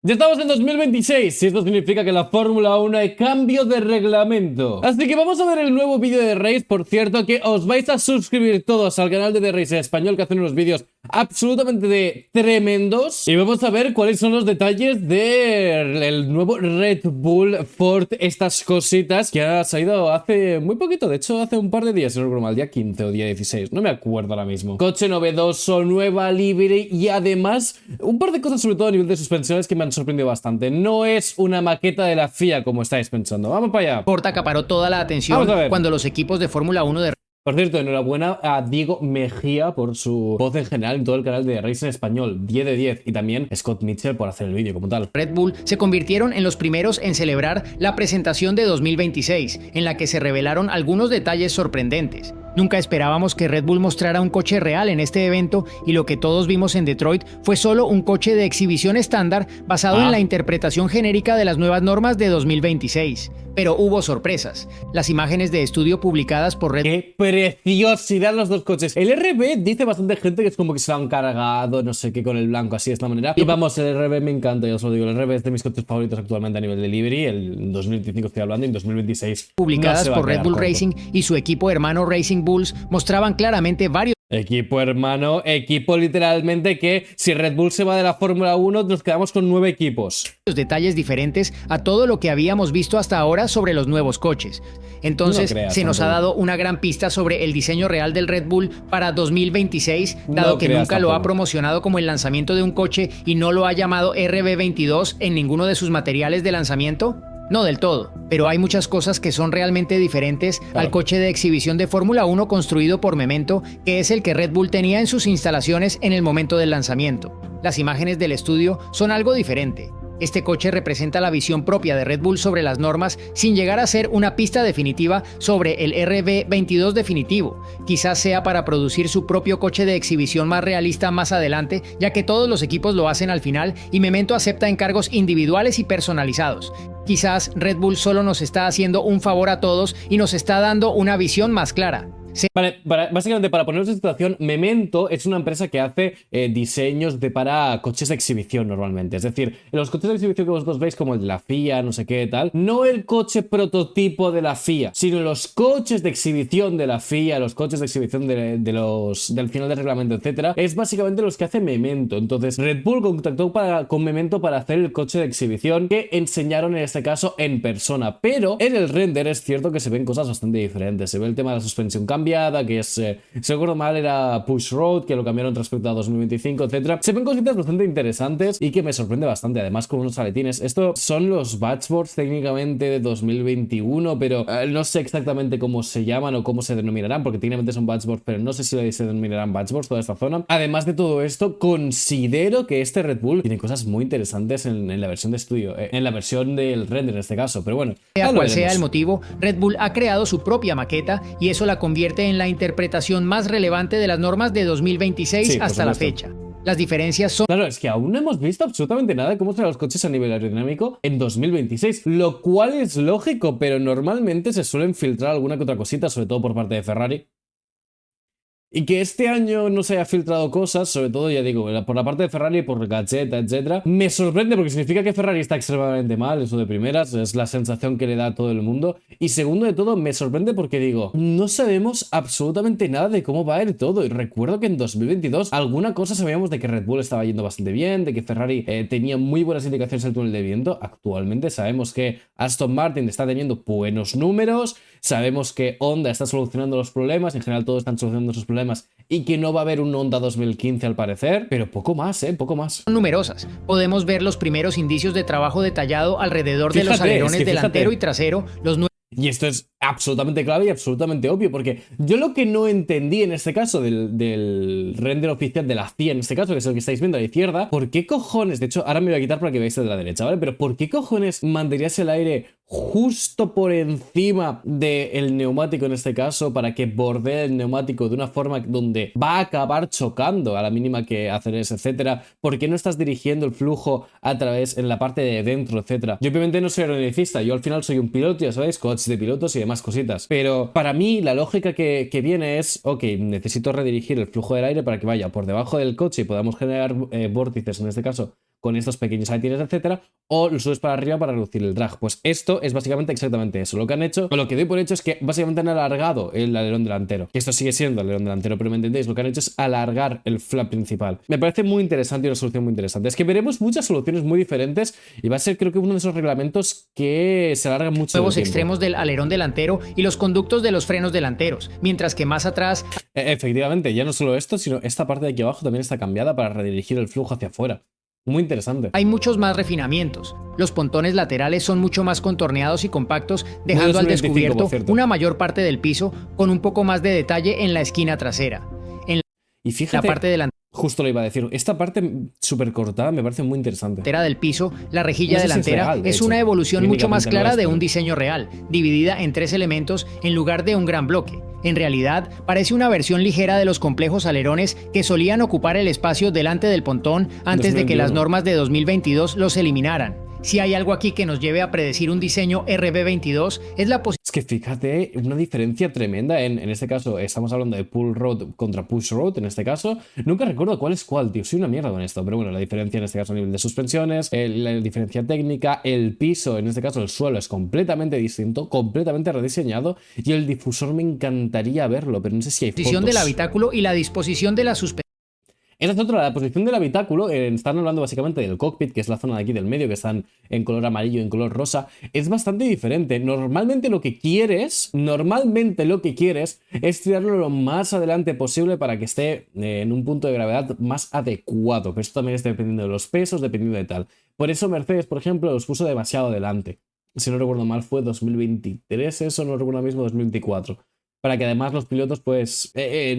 Ya estamos en 2026 y esto significa que la Fórmula 1 hay cambio de reglamento. Así que vamos a ver el nuevo vídeo de Race. Por cierto, que os vais a suscribir todos al canal de The Race en español, que hacen unos vídeos absolutamente tremendos. Y vamos a ver cuáles son los detalles del nuevo Red Bull Ford, estas cositas que ha salido hace muy poquito. De hecho, hace un par de días, si no recuerdo mal, día 15 o día 16, no me acuerdo ahora mismo. Coche novedoso, nueva livery y además un par de cosas, sobre todo a nivel de suspensiones, que me han sorprendido bastante. No es una maqueta de la FIA como estáis pensando. Vamos para allá. Ford acaparó toda la atención cuando los equipos de Fórmula 1 de Por cierto, enhorabuena a Diego Mejía por su voz en general en todo el canal de Race en español, 10 de 10, y también Scott Mitchell por hacer el vídeo como tal. Red Bull se convirtieron en los primeros en celebrar la presentación de 2026, en la que se revelaron algunos detalles sorprendentes. Nunca esperábamos que Red Bull mostrara un coche real en este evento, y lo que todos vimos en Detroit fue solo un coche de exhibición estándar basado en la interpretación genérica de las nuevas normas de 2026. Pero hubo sorpresas. Las imágenes de estudio publicadas por Red Bull... ¡Qué preciosidad los dos coches! El RB dice bastante gente que es como que se lo han cargado, no sé qué, con el blanco, así de esta manera. Y vamos, el RB me encanta, ya os lo digo. El RB es de mis coches favoritos actualmente a nivel de livery. El 2025 estoy hablando, y en 2026 publicadas por Red Bull Racing y su equipo hermano Racing Bulls mostraban claramente varios equipo hermano, equipo literalmente que si Red Bull se va de la Fórmula 1 nos quedamos con 9 equipos. Detalles diferentes a todo lo que habíamos visto hasta ahora sobre los nuevos coches. Entonces se nos ha dado una gran pista sobre el diseño real del Red Bull para 2026, dado que nunca lo ha promocionado como el lanzamiento de un coche y no lo ha llamado RB22 en ninguno de sus materiales de lanzamiento. No del todo, pero hay muchas cosas que son realmente diferentes al coche de exhibición de Fórmula 1 construido por Memento, que es el que Red Bull tenía en sus instalaciones en el momento del lanzamiento. Las imágenes del estudio son algo diferente. Este coche representa la visión propia de Red Bull sobre las normas sin llegar a ser una pista definitiva sobre el RB22 definitivo. Quizás sea para producir su propio coche de exhibición más realista más adelante, ya que todos los equipos lo hacen al final y Memento acepta encargos individuales y personalizados. Quizás Red Bull solo nos está haciendo un favor a todos y nos está dando una visión más clara. Vale, básicamente para poneros en situación, Memento es una empresa que hace diseños para coches de exhibición normalmente. Es decir, los coches de exhibición que vosotros veis como el de la FIA, no sé qué tal, no el coche prototipo de la FIA, sino los coches de exhibición de la FIA, los coches de exhibición del final del reglamento, etcétera, es básicamente los que hace Memento. Entonces Red Bull contactó con Memento para hacer el coche de exhibición que enseñaron en este caso en persona, pero en el render es cierto que se ven cosas bastante diferentes. Se ve el tema de la suspensión cambiada, que es, si recuerdo mal, era Push Road, que lo cambiaron respecto a 2025, etcétera. Se ven cositas bastante interesantes y que me sorprende bastante, además con unos aletines. Estos son los Batchboards técnicamente de 2021, pero no sé exactamente cómo se llaman o cómo se denominarán, porque técnicamente son Batchboards, pero no sé si se denominarán Batchboards toda esta zona. Además de todo esto, considero que este Red Bull tiene cosas muy interesantes en la versión de estudio, en la versión del render en este caso, pero bueno. Sea cual sea el motivo, Red Bull ha creado su propia maqueta y eso la convierte en la interpretación más relevante de las normas de 2026 hasta la fecha. Las diferencias son... Claro, es que aún no hemos visto absolutamente nada de cómo serán los coches a nivel aerodinámico en 2026, lo cual es lógico, pero normalmente se suelen filtrar alguna que otra cosita, sobre todo por parte de Ferrari. Y que este año no se haya filtrado cosas, sobre todo, ya digo, por la parte de Ferrari, por Gadget, etcétera, me sorprende porque significa que Ferrari está extremadamente mal, eso de primeras, es la sensación que le da a todo el mundo. Y segundo de todo, me sorprende porque digo, no sabemos absolutamente nada de cómo va a ir todo. Y recuerdo que en 2022 alguna cosa sabíamos de que Red Bull estaba yendo bastante bien, de que Ferrari tenía muy buenas indicaciones del túnel de viento. Actualmente sabemos que Aston Martin está teniendo buenos números, sabemos que Honda está solucionando los problemas, en general todos están solucionando sus problemas, y que no va a haber un Honda 2015 al parecer, pero poco más, poco más. Numerosas. Podemos ver los primeros indicios de trabajo detallado alrededor de los alerones delantero y trasero, y esto es absolutamente clave y absolutamente obvio, porque yo lo que no entendí en este caso del render oficial de la FIA, en este caso, que es el que estáis viendo a la izquierda, ¿por qué cojones? De hecho, ahora me voy a quitar para que veáis de la derecha, ¿vale? Pero ¿por qué cojones mandarías el aire justo por encima del neumático en este caso para que bordee el neumático de una forma donde va a acabar chocando a la mínima que aceleres, etcétera? ¿Por qué no estás dirigiendo el flujo a través en la parte de dentro, etcétera? Yo obviamente no soy aerodinamicista, yo al final soy un piloto, ya sabéis, coach de pilotos y demás cositas, pero para mí la lógica que viene es, ok, necesito redirigir el flujo del aire para que vaya por debajo del coche y podamos generar vórtices en este caso con estos pequeños aletines, etcétera, o lo subes para arriba para reducir el drag. Pues esto es básicamente exactamente eso. Lo que han hecho, o lo que doy por hecho, es que básicamente han alargado el alerón delantero. Que esto sigue siendo el alerón delantero, pero me entendéis, lo que han hecho es alargar el flap principal. Me parece muy interesante y una solución muy interesante. Es que veremos muchas soluciones muy diferentes y va a ser, creo que, uno de esos reglamentos que se alargan mucho. Nuevos extremos del alerón delantero y los conductos de los frenos delanteros, mientras que más atrás... Efectivamente, ya no solo esto, sino esta parte de aquí abajo también está cambiada para redirigir el flujo hacia afuera. Muy interesante. Hay muchos más refinamientos. Los pontones laterales son mucho más contorneados y compactos, dejando al descubierto una mayor parte del piso con un poco más de detalle en la esquina trasera. Y fíjate, la parte delantera, justo lo iba a decir, esta parte súper cortada me parece muy interesante. Del piso, la rejilla delantera es una evolución mucho más clara de un diseño real, dividida en 3 elementos en lugar de un gran bloque. En realidad, parece una versión ligera de los complejos alerones que solían ocupar el espacio delante del pontón antes de que las normas de 2022 los eliminaran. Si hay algo aquí que nos lleve a predecir un diseño RB22, es la posibilidad. Es que fíjate, una diferencia tremenda en este caso. Estamos hablando de pull rod contra push rod en este caso. Nunca recuerdo cuál es cuál, tío. Soy una mierda con esto. Pero bueno, la diferencia en este caso a nivel de suspensiones, la diferencia técnica, el piso, en este caso el suelo es completamente distinto, completamente rediseñado. Y el difusor me encantaría verlo, pero no sé si hay fotos. La posición del habitáculo y la disposición de la suspensión. Esta es otra, la posición del habitáculo. Están hablando básicamente del cockpit, que es la zona de aquí del medio, que están en color amarillo y en color rosa. Es bastante diferente. Normalmente lo que quieres es tirarlo lo más adelante posible para que esté en un punto de gravedad más adecuado. Pero esto también está dependiendo de los pesos, dependiendo de tal. Por eso Mercedes, por ejemplo, los puso demasiado adelante. Si no recuerdo mal, fue 2023, eso no recuerdo mismo, 2024. Para que además los pilotos pues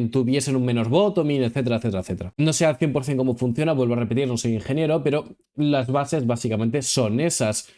tuviesen un menor bottoming, etcétera, etcétera, etcétera. No sé al 100% cómo funciona, vuelvo a repetir, no soy ingeniero, pero las bases básicamente son esas.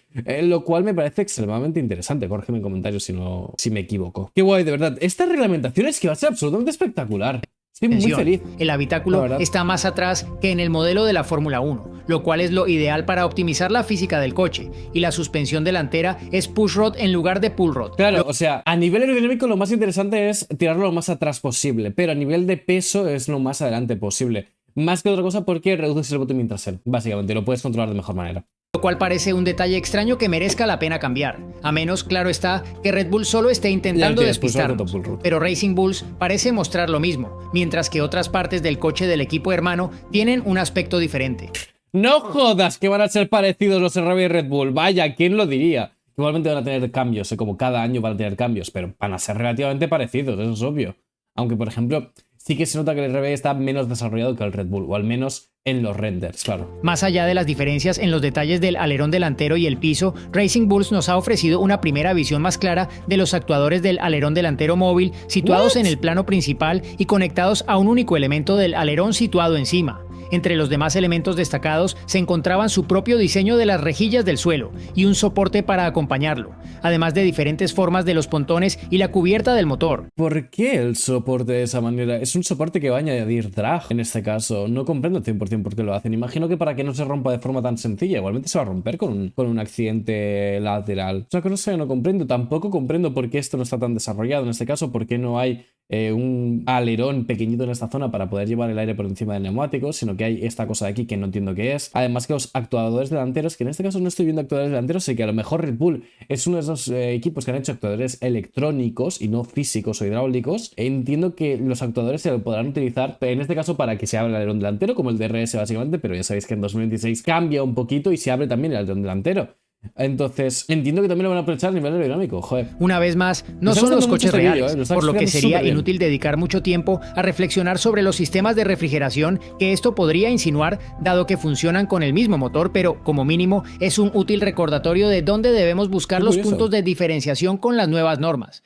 Lo cual me parece extremadamente interesante. Corrígeme en comentarios si me equivoco. Qué guay, de verdad. Esta reglamentación es que va a ser absolutamente espectacular. Estoy muy feliz. El habitáculo está más atrás que en el modelo de la Fórmula 1, lo cual es lo ideal para optimizar la física del coche, y la suspensión delantera es push rod en lugar de pull rod. Claro, o sea, a nivel aerodinámico lo más interesante es tirarlo lo más atrás posible, pero a nivel de peso es lo más adelante posible. Más que otra cosa porque reduces el bottoming trasero, básicamente, lo puedes controlar de mejor manera. Lo cual parece un detalle extraño que merezca la pena cambiar, a menos, claro está, que Red Bull solo esté intentando despistarnos. Pero Racing Bulls parece mostrar lo mismo, mientras que otras partes del coche del equipo hermano tienen un aspecto diferente. No jodas que van a ser parecidos los RB y Red Bull, vaya, ¿quién lo diría? Igualmente van a tener cambios, como cada año van a tener cambios, pero van a ser relativamente parecidos, eso es obvio. Aunque, por ejemplo, sí que se nota que el RB está menos desarrollado que el Red Bull, o al menos en los renders, claro. Más allá de las diferencias en los detalles del alerón delantero y el piso, Racing Bulls nos ha ofrecido una primera visión más clara de los actuadores del alerón delantero móvil situados en el plano principal y conectados a un único elemento del alerón situado encima. Entre los demás elementos destacados se encontraban su propio diseño de las rejillas del suelo y un soporte para acompañarlo, además de diferentes formas de los pontones y la cubierta del motor. ¿Por qué el soporte de esa manera? Es un soporte que va a añadir drag en este caso. No comprendo 100% por qué lo hacen. Imagino que para que no se rompa de forma tan sencilla. Igualmente se va a romper con un accidente lateral. O sea que no sé, no comprendo. Tampoco comprendo por qué esto no está tan desarrollado en este caso. ¿Por qué no hay un alerón pequeñito en esta zona para poder llevar el aire por encima del neumático? Sino que hay esta cosa de aquí que no entiendo qué es. Además que los actuadores delanteros, que en este caso no estoy viendo actuadores delanteros, sé que a lo mejor Red Bull es uno de esos equipos que han hecho actuadores electrónicos y no físicos o hidráulicos. Entiendo que los actuadores se podrán utilizar en este caso para que se abra el alerón delantero, como el DRS básicamente, pero ya sabéis que en 2026 cambia un poquito y se abre también el alerón delantero. Entonces, entiendo que también lo van a aprovechar a nivel aerodinámico, joder. Una vez más, no son los coches reales, por lo que sería inútil dedicar mucho tiempo a reflexionar sobre los sistemas de refrigeración que esto podría insinuar, dado que funcionan con el mismo motor, pero como mínimo es un útil recordatorio de dónde debemos buscar los puntos de diferenciación con las nuevas normas.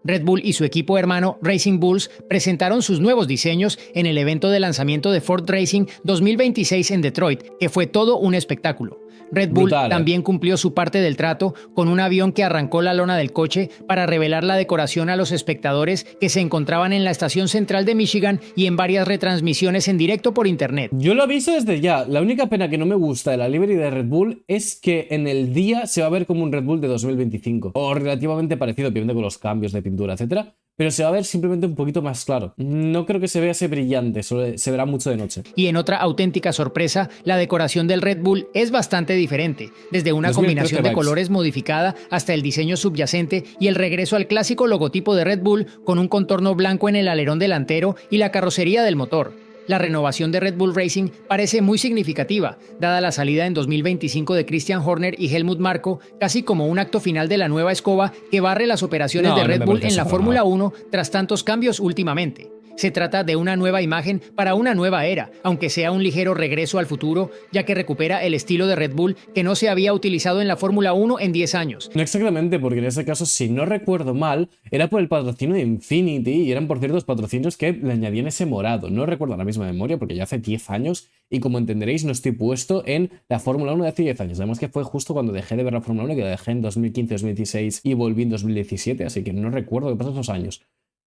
Red Bull y su equipo hermano Racing Bulls presentaron sus nuevos diseños en el evento de lanzamiento de Ford Racing 2026 en Detroit, que fue todo un espectáculo. Red Bull también cumplió su parte del trato con un avión que arrancó la lona del coche para revelar la decoración a los espectadores que se encontraban en la estación central de Michigan y en varias retransmisiones en directo por internet. Yo lo aviso desde ya. La única pena que no me gusta de la livery de Red Bull es que en el día se va a ver como un Red Bull de 2025 o relativamente parecido, obviamente con los cambios de pintura, etcétera. pero se va a ver simplemente un poquito más claro. No creo que se vea ese brillante, solo se verá mucho de noche. Y en otra auténtica sorpresa, la decoración del Red Bull es bastante diferente, desde una combinación de colores modificada hasta el diseño subyacente y el regreso al clásico logotipo de Red Bull con un contorno blanco en el alerón delantero y la carrocería del motor. La renovación de Red Bull Racing parece muy significativa, dada la salida en 2025 de Christian Horner y Helmut Marko, casi como un acto final de la nueva escoba que barre las operaciones de Red Bull en la Fórmula 1 tras tantos cambios últimamente. Se trata de una nueva imagen para una nueva era, aunque sea un ligero regreso al futuro, ya que recupera el estilo de Red Bull que no se había utilizado en la Fórmula 1 en 10 años. No exactamente, porque en ese caso, si no recuerdo mal, era por el patrocinio de Infinity y eran, por cierto, los patrocinios que le añadían ese morado. No recuerdo la misma memoria porque ya hace 10 años y, como entenderéis, no estoy puesto en la Fórmula 1 de hace 10 años. Además que fue justo cuando dejé de ver la Fórmula 1, que la dejé en 2015-2016 y volví en 2017, así que no recuerdo qué pasó esos años.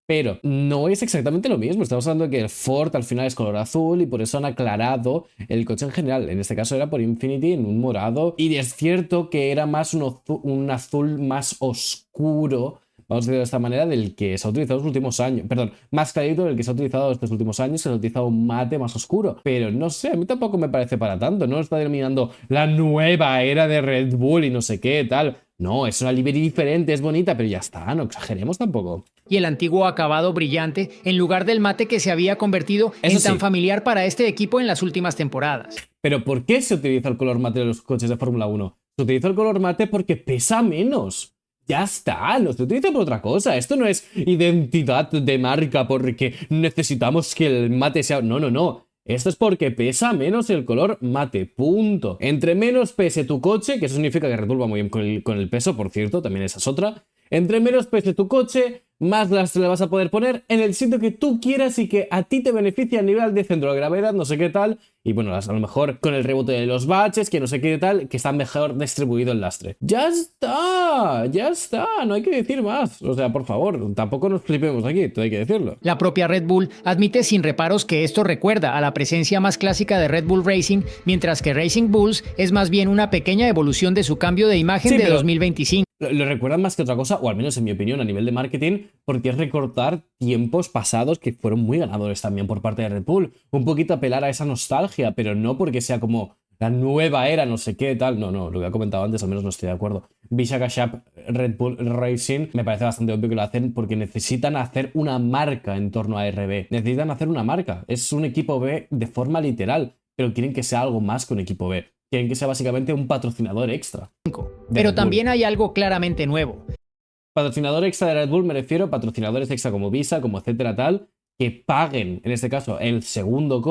Pero no es exactamente lo mismo. Estamos hablando de que el Ford al final es color azul y por eso han aclarado el coche en general. En este caso era por Infinity en un morado. Y es cierto que era más un azul más oscuro, vamos a decirlo de esta manera, del que se ha utilizado en los últimos años. Perdón, más clarito del que se ha utilizado estos últimos años. Se ha utilizado un mate más oscuro. Pero no sé, a mí tampoco me parece para tanto. No lo está denominando la nueva era de Red Bull y no sé qué, tal. No, es una livery diferente, es bonita, pero ya está, no exageremos tampoco. Y el antiguo acabado brillante en lugar del mate que se había convertido en tan familiar para este equipo en las últimas temporadas. Pero ¿por qué se utiliza el color mate de los coches de Fórmula 1? Se utiliza el color mate porque pesa menos. Ya está, no se utiliza por otra cosa. Esto no es identidad de marca porque necesitamos que el mate sea... No. Esto es porque pesa menos el color mate, punto. Entre menos pese tu coche, que eso significa que Red Bull va muy bien con el peso, por cierto, también esa es otra. Entre menos pese tu coche, más lastre le vas a poder poner en el sitio que tú quieras y que a ti te beneficia a nivel de centro de gravedad, no sé qué tal. Y bueno, a lo mejor con el rebote de los baches, que no sé qué tal, que está mejor distribuido el lastre. ¡Ya está! No hay que decir más. O sea, por favor, tampoco nos flipemos aquí, todo hay que decirlo. La propia Red Bull admite sin reparos que esto recuerda a la presencia más clásica de Red Bull Racing, mientras que Racing Bulls es más bien una pequeña evolución de su cambio de imagen de 2025. Lo recuerdan más que otra cosa, o al menos en mi opinión a nivel de marketing, porque es recortar tiempos pasados que fueron muy ganadores también por parte de Red Bull. Un poquito apelar a esa nostalgia, pero no porque sea como la nueva era, no sé qué, tal. No, lo que he comentado antes, al menos no estoy de acuerdo. Vishaka Shap, Red Bull Racing, me parece bastante obvio que lo hacen porque necesitan hacer una marca en torno a RB. Necesitan hacer una marca. Es un equipo B de forma literal, pero quieren que sea algo más que un equipo B. Quieren que sea básicamente un patrocinador extra. Pero también hay algo claramente nuevo. Patrocinador extra de Red Bull me refiero a patrocinadores extra como Visa, como etcétera tal, que paguen, en este caso, el segundo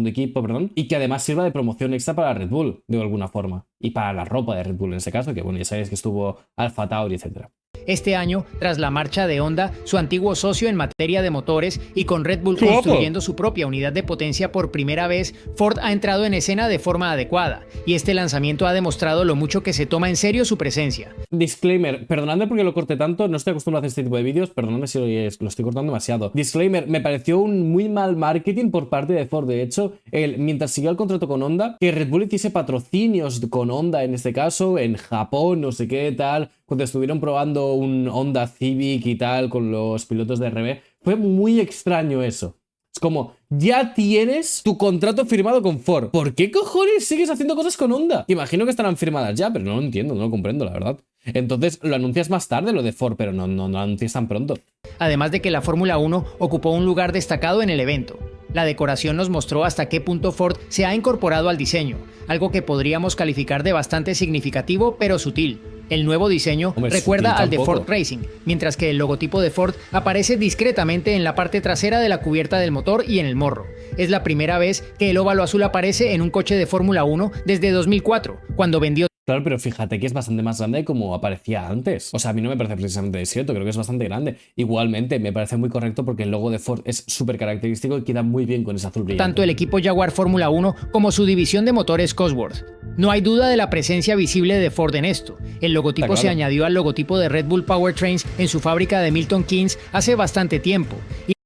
equipo, y que además sirva de promoción extra para Red Bull, de alguna forma. Y para la ropa de Red Bull en este caso, que bueno, ya sabéis que estuvo Alfa Tauri, etcétera. Este año, tras la marcha de Honda, su antiguo socio en materia de motores, y con Red Bull construyendo su propia unidad de potencia por primera vez, Ford ha entrado en escena de forma adecuada, y este lanzamiento ha demostrado lo mucho que se toma en serio su presencia. Disclaimer, perdonadme porque lo corté tanto, no estoy acostumbrado a hacer este tipo de vídeos, perdonadme si lo estoy cortando demasiado. Disclaimer, me pareció un muy mal marketing por parte de Ford. De hecho, mientras siguió el contrato con Honda, que Red Bull hiciese patrocinios con Honda en este caso, en Japón, no sé qué tal, cuando estuvieron probando un Honda Civic y tal con los pilotos de RB, fue muy extraño eso. Es como, ya tienes tu contrato firmado con Ford. ¿Por qué cojones sigues haciendo cosas con Honda? Imagino que estarán firmadas ya, pero no lo entiendo, no lo comprendo, la verdad. Entonces lo anuncias más tarde lo de Ford, pero no lo anuncias tan pronto. Además de que la Fórmula 1 ocupó un lugar destacado en el evento. La decoración nos mostró hasta qué punto Ford se ha incorporado al diseño, algo que podríamos calificar de bastante significativo pero sutil. El nuevo diseño recuerda al de Ford Racing, mientras que el logotipo de Ford aparece discretamente en la parte trasera de la cubierta del motor y en el morro. Es la primera vez que el óvalo azul aparece en un coche de Fórmula 1 desde 2004, cuando vendió... Claro, pero fíjate que es bastante más grande como aparecía antes. O sea, a mí no me parece precisamente desierto, creo que es bastante grande. Igualmente, me parece muy correcto porque el logo de Ford es súper característico y queda muy bien con ese azul brillante. Tanto el equipo Jaguar Fórmula 1 como su división de motores Cosworth. No hay duda de la presencia visible de Ford en esto. El logotipo se añadió al logotipo de Red Bull Powertrains en su fábrica de Milton Keynes hace bastante tiempo.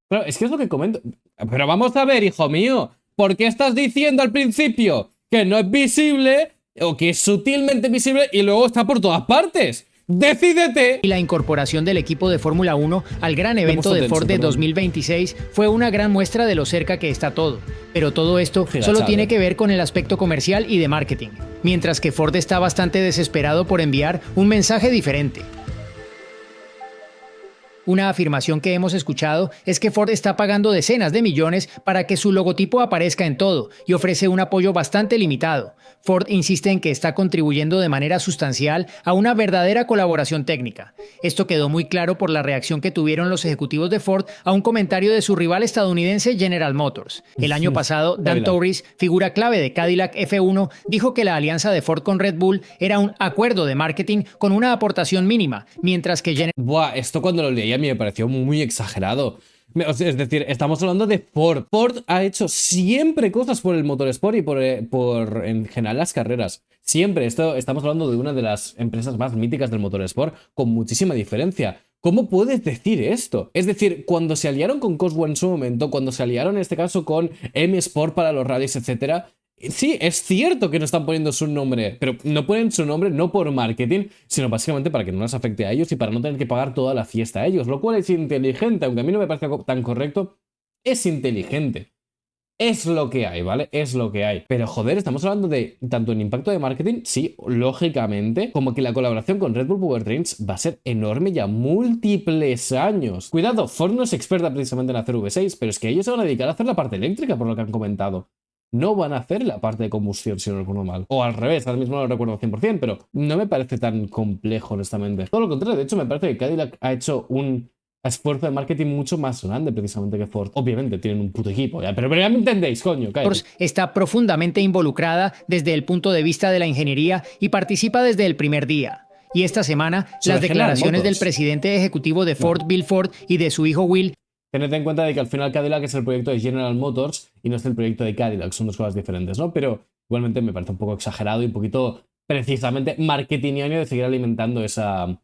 Pero es que es lo que comento. Pero vamos a ver, hijo mío, ¿por qué estás diciendo al principio que no es visible o que es sutilmente visible y luego está por todas partes? ¡Decídete! Y la incorporación del equipo de Fórmula 1 al gran evento de Ford de 2026 fue una gran muestra de lo cerca que está todo. Pero todo esto solo tiene que ver con el aspecto comercial y de marketing, mientras que Ford está bastante desesperado por enviar un mensaje diferente. Una afirmación que hemos escuchado es que Ford está pagando decenas de millones para que su logotipo aparezca en todo y ofrece un apoyo bastante limitado. Ford insiste en que está contribuyendo de manera sustancial a una verdadera colaboración técnica. Esto quedó muy claro por la reacción que tuvieron los ejecutivos de Ford a un comentario de su rival estadounidense General Motors. El año pasado, Dan Torres, figura clave de Cadillac F1, dijo que la alianza de Ford con Red Bull era un acuerdo de marketing con una aportación mínima, mientras que esto cuando lo leí a mí me pareció muy exagerado. Es decir, estamos hablando de Ford. Ford ha hecho siempre cosas por el motorsport y por en general las carreras. Siempre. Estamos hablando de una de las empresas más míticas del motorsport con muchísima diferencia. ¿Cómo puedes decir esto? Es decir, cuando se aliaron con Cosworth en su momento, cuando se aliaron en este caso con M Sport para los rallies, etcétera. Sí, es cierto que no están poniendo su nombre, pero no ponen su nombre no por marketing, sino básicamente para que no les afecte a ellos y para no tener que pagar toda la fiesta a ellos, lo cual es inteligente, aunque a mí no me parece tan correcto, es inteligente. Es lo que hay, ¿vale? Es lo que hay. Pero joder, estamos hablando de tanto en impacto de marketing, sí, lógicamente, como que la colaboración con Red Bull Powertrains va a ser enorme ya múltiples años. Cuidado, Ford no es experta precisamente en hacer V6, pero es que ellos se van a dedicar a hacer la parte eléctrica, por lo que han comentado. No van a hacer la parte de combustión, si no lo recuerdo mal. O al revés, ahora mismo no lo recuerdo al 100%, pero no me parece tan complejo, honestamente. Todo lo contrario, de hecho, me parece que Cadillac ha hecho un esfuerzo de marketing mucho más grande precisamente que Ford. Obviamente tienen un puto equipo, ya, pero ya me entendéis, coño. Está profundamente involucrada desde el punto de vista de la ingeniería y participa desde el primer día. Y esta semana, las declaraciones del presidente ejecutivo de Ford, Bill Ford, y de su hijo Will. Tened en cuenta de que al final Cadillac es el proyecto de General Motors y no es el proyecto de Cadillac, son dos cosas diferentes, ¿no? Pero igualmente me parece un poco exagerado y un poquito precisamente marketingiano de seguir alimentando esa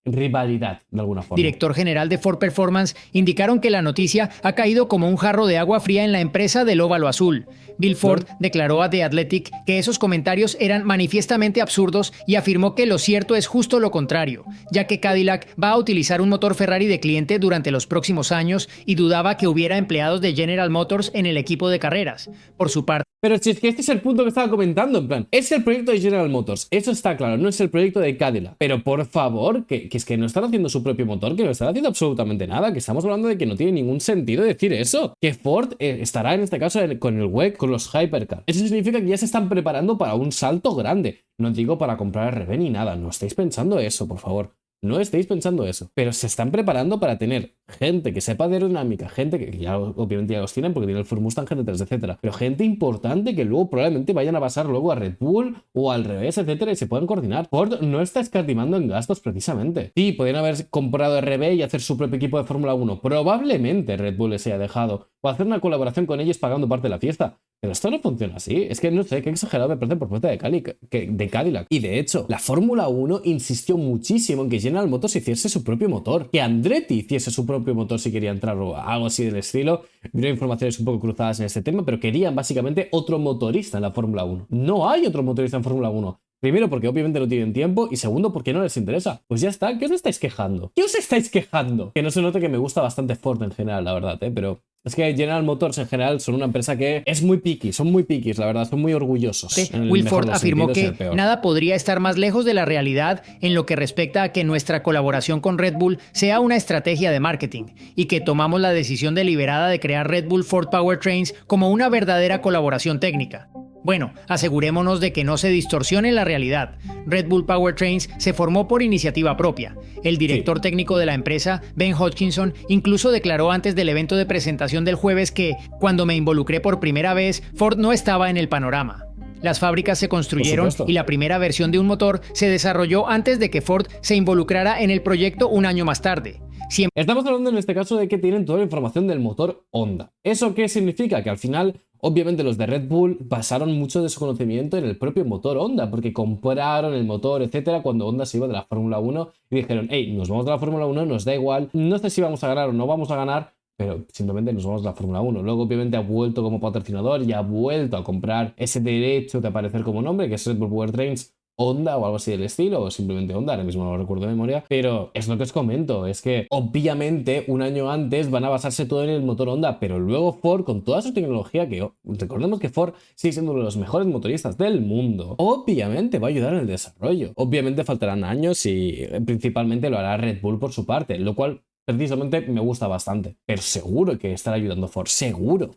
rivalidad de alguna forma. Director general de Ford Performance indicaron que la noticia ha caído como un jarro de agua fría en la empresa del óvalo azul. Bill Ford declaró a The Athletic que esos comentarios eran manifiestamente absurdos y afirmó que lo cierto es justo lo contrario, ya que Cadillac va a utilizar un motor Ferrari de cliente durante los próximos años y dudaba que hubiera empleados de General Motors en el equipo de carreras. Por su parte, pero si es que este es el punto que estaba comentando, en plan, es el proyecto de General Motors, eso está claro, no es el proyecto de Cadillac. Pero por favor, que es que no están haciendo su propio motor, que no están haciendo absolutamente nada, que estamos hablando de que no tiene ningún sentido decir eso. Que Ford estará en este caso con el WEC, con los Hypercar. Eso significa que ya se están preparando para un salto grande. No digo para comprar RB ni nada, no estáis pensando eso, por favor. No estéis pensando eso, pero se están preparando para tener gente que sepa de aerodinámica, gente que ya obviamente ya los tienen porque tiene el Ford Mustang GT3, etcétera, pero gente importante que luego probablemente vayan a pasar luego a Red Bull o al revés, etcétera, y se puedan coordinar. Ford no está escatimando en gastos precisamente. Sí, podrían haber comprado RB y hacer su propio equipo de Fórmula 1. Probablemente Red Bull les haya dejado o hacer una colaboración con ellos pagando parte de la fiesta. Pero esto no funciona así. Es que no sé, qué exagerado me parece por parte de Cadillac. Y de hecho, la Fórmula 1 insistió muchísimo en que General Motors hiciese su propio motor. Que Andretti hiciese su propio motor si quería entrar o algo así del estilo. Vino informaciones un poco cruzadas en este tema, pero querían básicamente otro motorista en la Fórmula 1. No hay otro motorista en Fórmula 1. Primero, porque obviamente no tienen tiempo. Y segundo, porque no les interesa. Pues ya está. ¿Qué os estáis quejando? ¿Qué os estáis quejando? Que no se note que me gusta bastante Ford en general, la verdad, pero... Es que General Motors en general son una empresa que es muy picky, son muy piquis, la verdad, son muy orgullosos. Will Ford afirmó que nada podría estar más lejos de la realidad en lo que respecta a que nuestra colaboración con Red Bull sea una estrategia de marketing y que tomamos la decisión deliberada de crear Red Bull Ford Powertrains como una verdadera colaboración técnica. Bueno, asegurémonos de que no se distorsione la realidad. Red Bull Powertrains se formó por iniciativa propia. El director técnico de la empresa, Ben Hodgkinson, incluso declaró antes del evento de presentación del jueves que, cuando me involucré por primera vez, Ford no estaba en el panorama. Las fábricas se construyeron y la primera versión de un motor se desarrolló antes de que Ford se involucrara en el proyecto un año más tarde. Estamos hablando en este caso de que tienen toda la información del motor Honda. ¿Eso qué significa? Que al final, obviamente los de Red Bull basaron mucho de su conocimiento en el propio motor Honda, porque compraron el motor, etcétera, cuando Honda se iba de la Fórmula 1 y dijeron, hey, nos vamos de la Fórmula 1, nos da igual, no sé si vamos a ganar o no vamos a ganar, pero simplemente nos vamos de la Fórmula 1. Luego obviamente ha vuelto como patrocinador y ha vuelto a comprar ese derecho de aparecer como nombre, que es Red Bull Powertrains, Honda o algo así del estilo, o simplemente Honda, ahora mismo no lo recuerdo de memoria, pero es lo que os comento, es que obviamente un año antes van a basarse todo en el motor Honda, pero luego Ford, con toda su tecnología, que recordemos que Ford sigue siendo uno de los mejores motoristas del mundo, obviamente va a ayudar en el desarrollo. Obviamente faltarán años y principalmente lo hará Red Bull por su parte, lo cual precisamente me gusta bastante, pero seguro que estará ayudando Ford, seguro.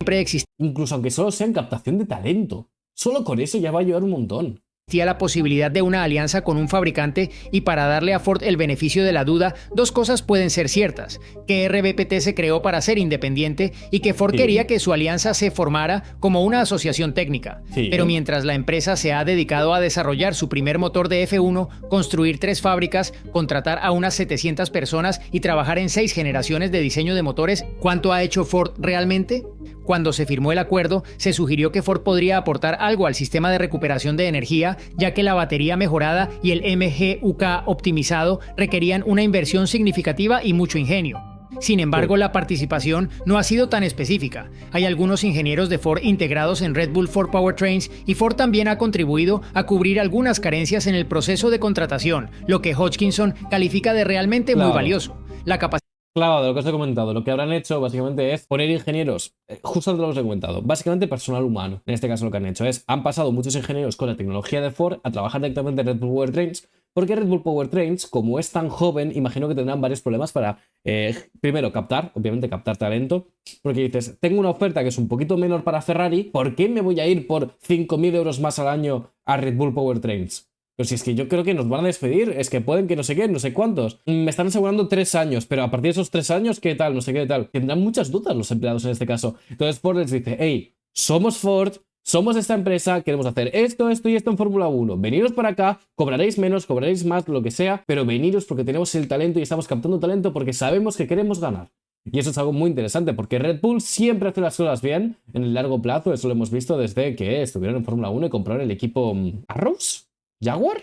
Incluso aunque solo sea en captación de talento, solo con eso ya va a ayudar un montón. Existía la posibilidad de una alianza con un fabricante y para darle a Ford el beneficio de la duda, dos cosas pueden ser ciertas, que RBPT se creó para ser independiente y que Ford quería que su alianza se formara como una asociación técnica. Pero mientras la empresa se ha dedicado a desarrollar su primer motor de F1, construir 3 fábricas, contratar a unas 700 personas y trabajar en 6 generaciones de diseño de motores, ¿cuánto ha hecho Ford realmente? Cuando se firmó el acuerdo, se sugirió que Ford podría aportar algo al sistema de recuperación de energía, ya que la batería mejorada y el MGUK optimizado requerían una inversión significativa y mucho ingenio. Sin embargo, la participación no ha sido tan específica. Hay algunos ingenieros de Ford integrados en Red Bull Ford Powertrains y Ford también ha contribuido a cubrir algunas carencias en el proceso de contratación, lo que Hodgkinson califica de realmente muy valioso. La capacidad. Claro, de lo que os he comentado, lo que habrán hecho básicamente es poner ingenieros, justo antes lo os he comentado, básicamente personal humano. En este caso lo que han hecho es, han pasado muchos ingenieros con la tecnología de Ford a trabajar directamente en Red Bull Powertrains, porque Red Bull Powertrains, como es tan joven, imagino que tendrán varios problemas para, primero, obviamente captar talento, porque dices, tengo una oferta que es un poquito menor para Ferrari, ¿por qué me voy a ir por 5.000 euros más al año a Red Bull Powertrains? Pero si es que yo creo que nos van a despedir, es que pueden que no sé qué, no sé cuántos. Me están asegurando 3 años, pero a partir de esos 3 años, ¿qué tal? No sé qué tal. Tendrán muchas dudas los empleados en este caso. Entonces Ford les dice, hey, somos Ford, somos esta empresa, queremos hacer esto, esto y esto en Fórmula 1. Veniros para acá, cobraréis menos, cobraréis más, lo que sea, pero veniros porque tenemos el talento y estamos captando talento porque sabemos que queremos ganar. Y eso es algo muy interesante porque Red Bull siempre hace las cosas bien en el largo plazo. Eso lo hemos visto desde que estuvieron en Fórmula 1 y compraron el equipo Arrows. ¿Jaguar?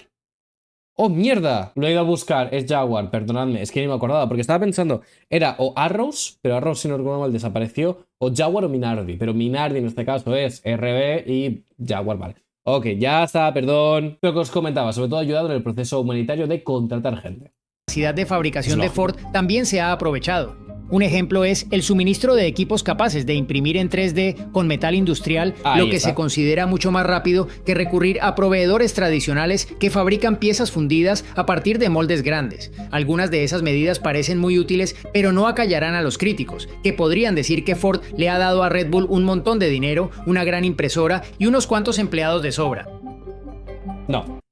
¡Oh, mierda! Lo he ido a buscar, es Jaguar, perdonadme, es que ni me acordaba, porque estaba pensando, era o Arrows, pero Arrows, si no recuerdo mal, desapareció, o Jaguar o Minardi, pero Minardi en este caso es RB y Jaguar, vale. Ok, ya está, perdón. Lo que os comentaba, sobre todo ha ayudado en el proceso humanitario de contratar gente. La capacidad de fabricación de Ford también se ha aprovechado. Un ejemplo es el suministro de equipos capaces de imprimir en 3D con metal industrial, lo que se considera mucho más rápido que recurrir a proveedores tradicionales que fabrican piezas fundidas a partir de moldes grandes. Algunas de esas medidas parecen muy útiles, pero no acallarán a los críticos, que podrían decir que Ford le ha dado a Red Bull un montón de dinero, una gran impresora y unos cuantos empleados de sobra. No.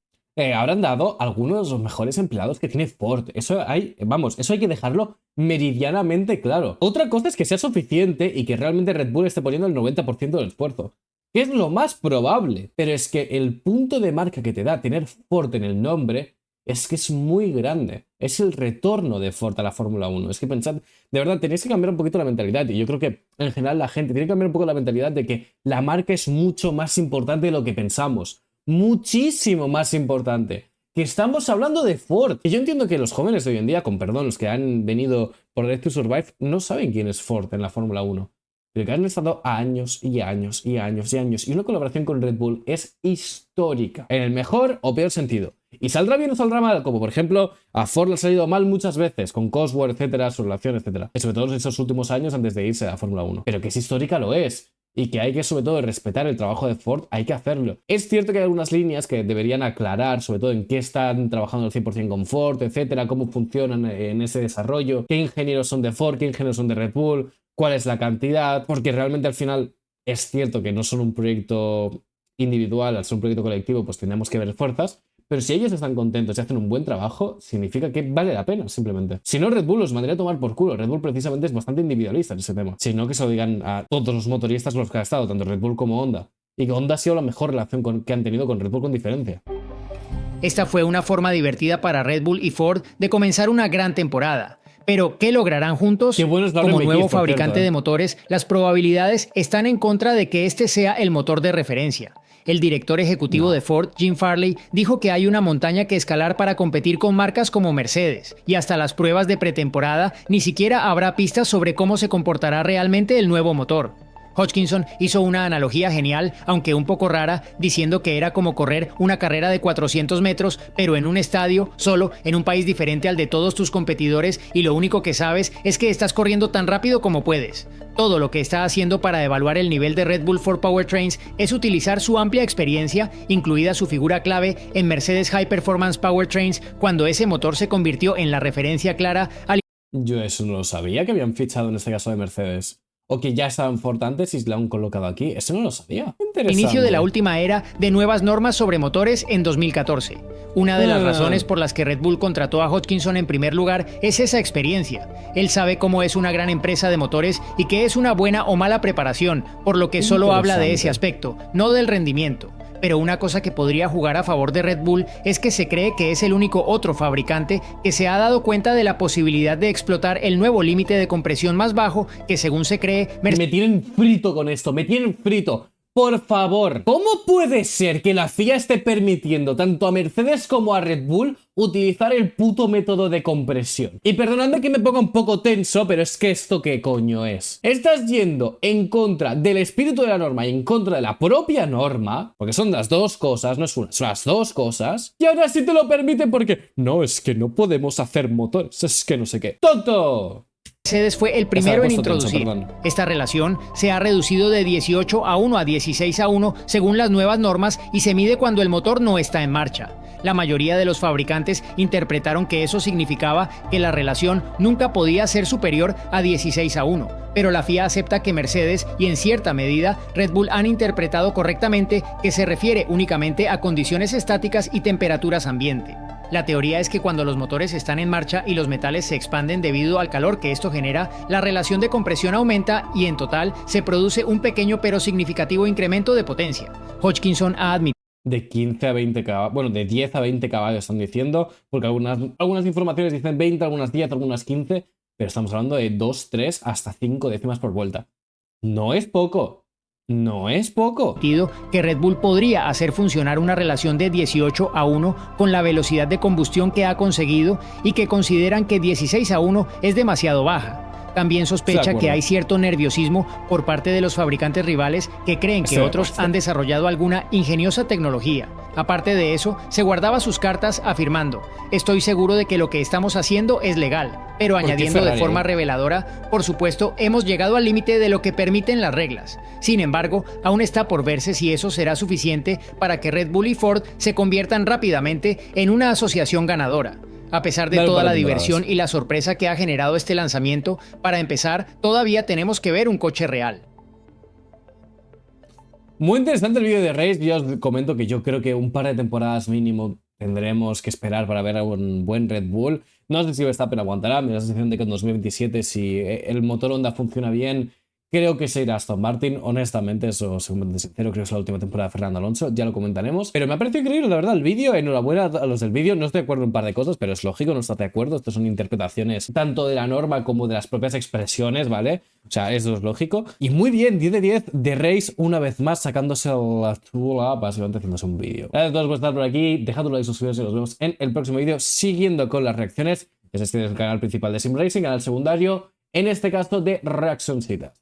Habrán dado algunos de los mejores empleados que tiene Ford. Eso hay que dejarlo meridianamente claro. Otra cosa es que sea suficiente y que realmente Red Bull esté poniendo el 90% del esfuerzo, que es lo más probable. Pero es que el punto de marca que te da tener Ford en el nombre es que es muy grande. Es el retorno de Ford a la Fórmula 1. Es que pensad, de verdad, tenéis que cambiar un poquito la mentalidad. Y yo creo que en general la gente tiene que cambiar un poco la mentalidad de que la marca es mucho más importante de lo que pensamos. Muchísimo más importante. Que estamos hablando de Ford. Y yo entiendo que los jóvenes de hoy en día, con perdón, los que han venido por Drive to Survive, no saben quién es Ford en la Fórmula 1. Pero que han estado años y años y años y años. Y una colaboración con Red Bull es histórica. En el mejor o peor sentido. Y saldrá bien o saldrá mal, como por ejemplo a Ford le ha salido mal muchas veces, con Cosworth, etcétera, su relación, etcétera. Y sobre todo en esos últimos años antes de irse a la Fórmula 1. Pero que es histórica lo es. Y que hay que, sobre todo, respetar el trabajo de Ford, hay que hacerlo. Es cierto que hay algunas líneas que deberían aclarar, sobre todo en qué están trabajando al 100% con Ford, etcétera, cómo funcionan en ese desarrollo, qué ingenieros son de Ford, qué ingenieros son de Red Bull, cuál es la cantidad, porque realmente al final es cierto que no son un proyecto individual, al ser un proyecto colectivo, pues tenemos que ver fuerzas. Pero si ellos están contentos y hacen un buen trabajo, significa que vale la pena, simplemente. Si no, Red Bull los mandaría a tomar por culo. Red Bull precisamente es bastante individualista en ese tema. Si no, que se lo digan a todos los motoristas con los que ha estado, tanto Red Bull como Honda. Y que Honda ha sido la mejor relación que han tenido con Red Bull con diferencia. Esta fue una forma divertida para Red Bull y Ford de comenzar una gran temporada. Pero, ¿qué lograrán juntos? Como nuevo fabricante de motores, las probabilidades están en contra de que este sea el motor de referencia. El director ejecutivo de Ford, Jim Farley, dijo que hay una montaña que escalar para competir con marcas como Mercedes, y hasta las pruebas de pretemporada ni siquiera habrá pistas sobre cómo se comportará realmente el nuevo motor. Hodgkinson hizo una analogía genial, aunque un poco rara, diciendo que era como correr una carrera de 400 metros, pero en un estadio, solo, en un país diferente al de todos tus competidores, y lo único que sabes es que estás corriendo tan rápido como puedes. Todo lo que está haciendo para evaluar el nivel de Red Bull for Powertrains es utilizar su amplia experiencia, incluida su figura clave en Mercedes High Performance Powertrains, cuando ese motor se convirtió en la referencia clara al... Yo eso no lo sabía, que habían fichado en este caso de Mercedes. O que ya estaban Ford antes y la han colocado aquí. Eso no lo sabía. Interesante. Inicio de la última era de nuevas normas sobre motores en 2014. Una de las razones por las que Red Bull contrató a Hodgkinson en primer lugar es esa experiencia. Él sabe cómo es una gran empresa de motores y que es una buena o mala preparación, por lo que solo habla de ese aspecto, no del rendimiento. Pero una cosa que podría jugar a favor de Red Bull es que se cree que es el único otro fabricante que se ha dado cuenta de la posibilidad de explotar el nuevo límite de compresión más bajo que, según se cree... Me tienen frito con esto, me tienen frito. Por favor, ¿cómo puede ser que la FIA esté permitiendo tanto a Mercedes como a Red Bull utilizar el puto método de compresión? Y perdonadme que me ponga un poco tenso, pero es que esto qué coño es. Estás yendo en contra del espíritu de la norma y en contra de la propia norma, porque son las dos cosas, no es una, son las dos cosas, y ahora sí te lo permiten porque no, es que no podemos hacer motores, es que no sé qué. ¡Tonto! Mercedes fue el primero en introducir. Esta relación se ha reducido de 18:1 a 16:1 según las nuevas normas y se mide cuando el motor no está en marcha. La mayoría de los fabricantes interpretaron que eso significaba que la relación nunca podía ser superior a 16:1, pero la FIA acepta que Mercedes y en cierta medida Red Bull han interpretado correctamente que se refiere únicamente a condiciones estáticas y temperaturas ambiente. La teoría es que cuando los motores están en marcha y los metales se expanden debido al calor que esto genera, la relación de compresión aumenta y en total se produce un pequeño pero significativo incremento de potencia. Hodgkinson ha admitido de 15 a 20 caballos, bueno, de 10 a 20 caballos están diciendo, porque algunas informaciones dicen 20, algunas 10, algunas 15, pero estamos hablando de 2, 3, hasta 5 décimas por vuelta. No es poco. No es poco. Que Red Bull podría hacer funcionar una relación de 18:1 con la velocidad de combustión que ha conseguido y que consideran que 16:1 es demasiado baja. También sospecha que hay cierto nerviosismo por parte de los fabricantes rivales que creen que otros han desarrollado alguna ingeniosa tecnología. Aparte de eso, se guardaba sus cartas afirmando: estoy seguro de que lo que estamos haciendo es legal, pero añadiendo de forma reveladora: por supuesto, hemos llegado al límite de lo que permiten las reglas. Sin embargo, aún está por verse si eso será suficiente para que Red Bull y Ford se conviertan rápidamente en una asociación ganadora. A pesar de toda la diversión y la sorpresa que ha generado este lanzamiento, para empezar, todavía tenemos que ver un coche real. Muy interesante el vídeo de Race. Yo os comento que yo creo que un par de temporadas mínimo tendremos que esperar para ver a un buen Red Bull. No sé si Verstappen aguantará. Me da la sensación de que en 2027, si el motor Honda funciona bien, creo que se irá Aston Martin. Honestamente, eso, según sincero, creo que es la última temporada de Fernando Alonso. Ya lo comentaremos. Pero me ha parecido increíble, la verdad, el vídeo. Enhorabuena a los del vídeo. No estoy de acuerdo en un par de cosas, pero es lógico, no estás de acuerdo. Estas son interpretaciones tanto de la norma como de las propias expresiones, ¿vale? O sea, eso es lógico. Y muy bien, 10 de 10 de Race, una vez más sacándose la chula, básicamente haciéndose un vídeo. Gracias a todos por estar por aquí. Dejad un like, suscribiros y nos vemos en el próximo vídeo, siguiendo con las reacciones. Este es el canal principal de Sim Racing, canal secundario, en este casto de reaccioncitas.